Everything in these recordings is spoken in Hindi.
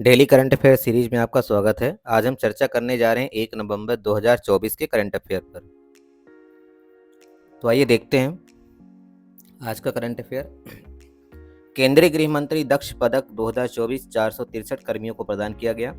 डेली करंट अफेयर सीरीज में आपका स्वागत है। आज हम चर्चा करने जा रहे हैं 1 नवंबर 2024 के करंट अफेयर पर। तो आइए देखते हैं आज का करंट अफेयर। केंद्रीय गृह मंत्री दक्ष पदक 2024 463 कर्मियों को प्रदान किया गया।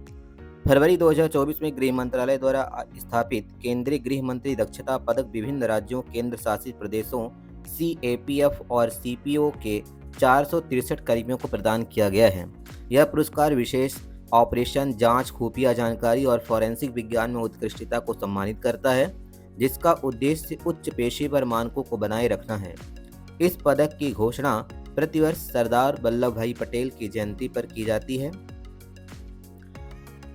फरवरी 2024 में गृह मंत्रालय द्वारा स्थापित केंद्रीय गृह मंत्री दक्षता पदक विभिन्न राज्यों, केंद्र शासित प्रदेशों, CAPF और CPO के 463 कर्मियों को प्रदान किया गया है। यह पुरस्कार विशेष ऑपरेशन, जांच, खुफिया जानकारी और फॉरेंसिक विज्ञान में उत्कृष्टता को सम्मानित करता है, जिसका उद्देश्य उच्च पेशेवर मानकों को बनाए रखना है। इस पदक की घोषणा प्रतिवर्ष सरदार वल्लभ भाई पटेल की जयंती पर की जाती है।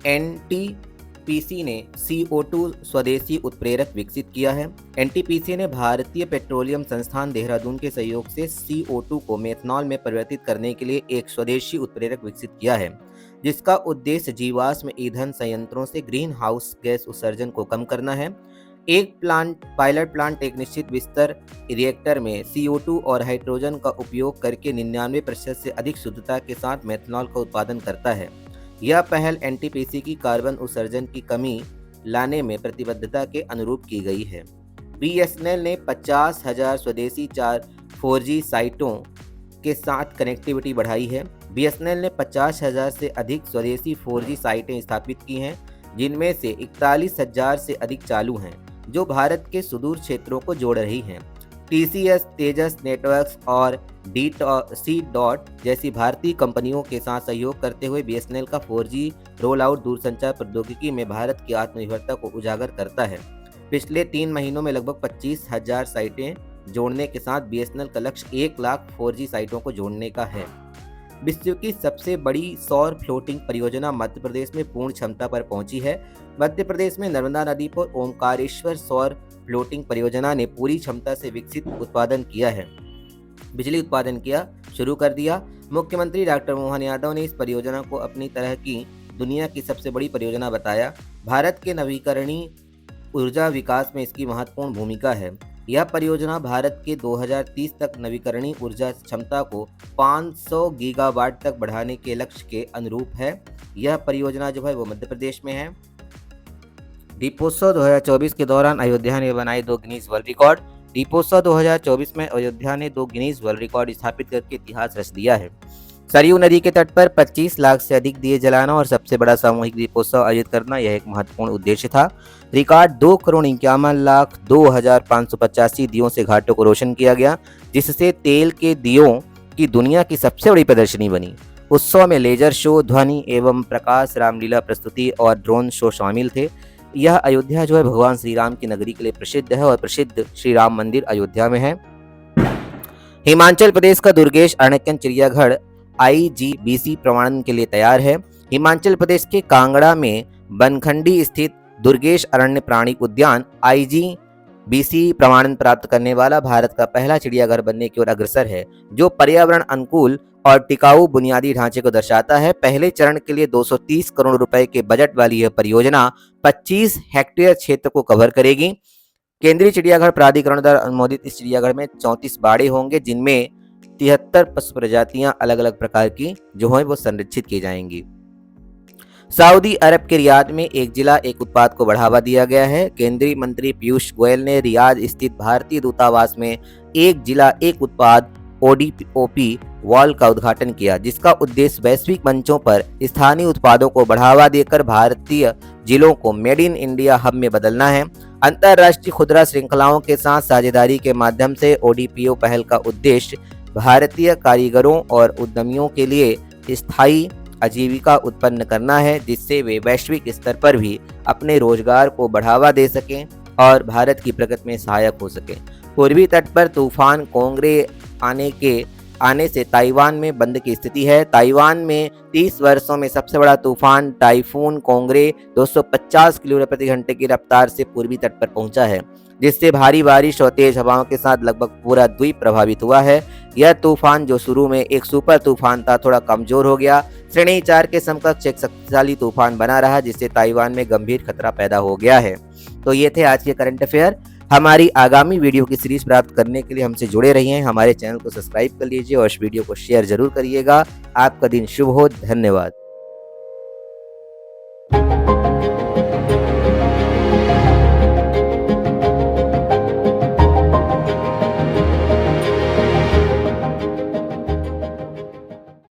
NTPC ने CO2 स्वदेशी उत्प्रेरक विकसित किया है। NTPC ने भारतीय पेट्रोलियम संस्थान देहरादून के सहयोग से CO2 को मेथनॉल में परिवर्तित करने के लिए एक स्वदेशी उत्प्रेरक विकसित किया है, जिसका उद्देश्य जीवाश्म ईंधन संयंत्रों से ग्रीन हाउस गैस उत्सर्जन को कम करना है। एक पायलट प्लांट एक निश्चित विस्तर रिएक्टर में CO2 और हाइड्रोजन का उपयोग करके 99% से अधिक शुद्धता के साथ मेथनॉल का उत्पादन करता है। यह पहल NTPC की कार्बन उत्सर्जन की कमी लाने में प्रतिबद्धता के अनुरूप की गई है। BSNL ने 50,000 स्वदेशी 4G साइटों के साथ कनेक्टिविटी बढ़ाई है। BSNL ने 50,000 से अधिक स्वदेशी 4G साइटें स्थापित की हैं, जिनमें से 41,000 से अधिक चालू हैं, जो भारत के सुदूर क्षेत्रों को जोड़ रही हैं। TCS, तेजस नेटवर्क्स और C-DOT जैसी भारतीय कंपनियों के साथ सहयोग करते हुए BSNL का 4G रोल आउट दूरसंचार प्रौद्योगिकी में भारत की आत्मनिर्भरता को उजागर करता है। पिछले 3 महीनों में लगभग 25,000 साइटें जोड़ने के साथ BSNL का लक्ष्य 1 लाख 4G साइटों को जोड़ने का है। विश्व की सबसे बड़ी सौर फ्लोटिंग परियोजना मध्य प्रदेश में पूर्ण क्षमता पर पहुंची है। मध्य प्रदेश में नर्मदा नदी पर ओमकारेश्वर सौर फ्लोटिंग परियोजना ने पूरी क्षमता से विकसित उत्पादन किया है। बिजली उत्पादन शुरू कर दिया। मुख्यमंत्री डॉक्टर मोहन यादव ने इस परियोजना को अपनी तरह की दुनिया की सबसे बड़ी परियोजना बताया। भारत के नवीकरणीय ऊर्जा विकास में इसकी महत्वपूर्ण भूमिका है। यह परियोजना भारत के 2030 तक नवीकरणीय ऊर्जा क्षमता को 500 गीगावाट तक बढ़ाने के लक्ष्य के अनुरूप है। यह परियोजना जो है वो मध्य प्रदेश में है। दीपोत्सव 2024 के दौरान अयोध्या ने बनाए 2 गिनीज वर्ल्ड रिकॉर्ड। दीपोत्सव 2024 में अयोध्या ने 2 गिनीज वर्ल्ड रिकॉर्ड स्थापित करके इतिहास रच दिया है। सरयू नदी के तट पर 25 लाख से अधिक दिए जलाना और सबसे बड़ा सामूहिक दीपोत्सव आयोजित करना यह एक महत्वपूर्ण उद्देश्य था। रिकॉर्ड 2,51,02,585 दियों से घाटों को रोशन किया गया, जिससे तेल के दियों की दुनिया की सबसे बड़ी प्रदर्शनी बनी। उत्सव में लेजर शो, ध्वनि एवं प्रकाश, रामलीला प्रस्तुति और ड्रोन शो शामिल थे। यह अयोध्या जो है भगवान श्री राम की नगरी के लिए प्रसिद्ध है और प्रसिद्ध श्री राम मंदिर अयोध्या में है। हिमाचल प्रदेश का दुर्गेश अरण्यन चिड़ियाघर IGBC प्रमाणन के लिए तैयार है। हिमाचल प्रदेश के कांगड़ा में बनखंडी स्थित दुर्गेश अरण्य प्राणी उद्यान IGBC प्रमाणन प्राप्त करने वाला भारत का पहला चिड़ियाघर बनने की ओर अग्रसर है, जो पर्यावरण अनुकूल और टिकाऊ बुनियादी ढांचे को दर्शाता है। पहले चरण के लिए 230 करोड़ रुपए के बजट वाली यह परियोजना 25 हेक्टेयर क्षेत्र को कवर करेगी। केंद्रीय चिड़ियाघर प्राधिकरण द्वारा अनुमोदित इस चिड़ियाघर में 34 बाड़े होंगे, जिनमें 73 पशु प्रजातियां अलग अलग प्रकार की जो है वो संरक्षित की जाएंगी। सऊदी अरब के रियाद में एक जिला एक उत्पाद को बढ़ावा दिया गया है। केंद्रीय मंत्री पीयूष गोयल ने रियाद स्थित भारतीय दूतावास में एक जिला एक उत्पाद ODPOP वॉल का उद्घाटन किया, जिसका उद्देश्य वैश्विक मंचों पर स्थानीय उत्पादों को बढ़ावा देकर भारतीय जिलों को मेड इन इंडिया हब में बदलना है। अंतर्राष्ट्रीय खुदरा श्रृंखलाओं के साथ साझेदारी के माध्यम से ODPO पहल का उद्देश्य भारतीय कारीगरों और उद्यमियों के लिए स्थायी आजीविका उत्पन्न करना है, जिससे वे वैश्विक स्तर पर भी अपने रोजगार को बढ़ावा दे सकें और भारत की प्रगति में सहायक हो सकें। पूर्वी तट पर तूफान कोंगरे आने से ताइवान में बंद की स्थिति है। ताइवान में 30 वर्षों में सबसे बड़ा तूफान टाइफून कोंगरे 250 किलोमीटर प्रति घंटे की रफ्तार से पूर्वी तट पर पहुंचा है, जिससे भारी बारिश और तेज हवाओं के साथ लगभग पूरा द्वीप प्रभावित हुआ है। यह तूफान जो शुरू में एक सुपर तूफान था, थोड़ा कमजोर हो गया, श्रेणी 4 के समकक्ष एक शक्तिशाली तूफान बना रहा, जिससे ताइवान में गंभीर खतरा पैदा हो गया है। तो ये थे आज के करंट अफेयर। हमारी आगामी वीडियो की सीरीज प्राप्त करने के लिए हमसे जुड़े रहिए। हमारे चैनल को सब्सक्राइब कर लीजिए और इस वीडियो को शेयर जरूर करिएगा। आपका दिन शुभ हो। धन्यवाद।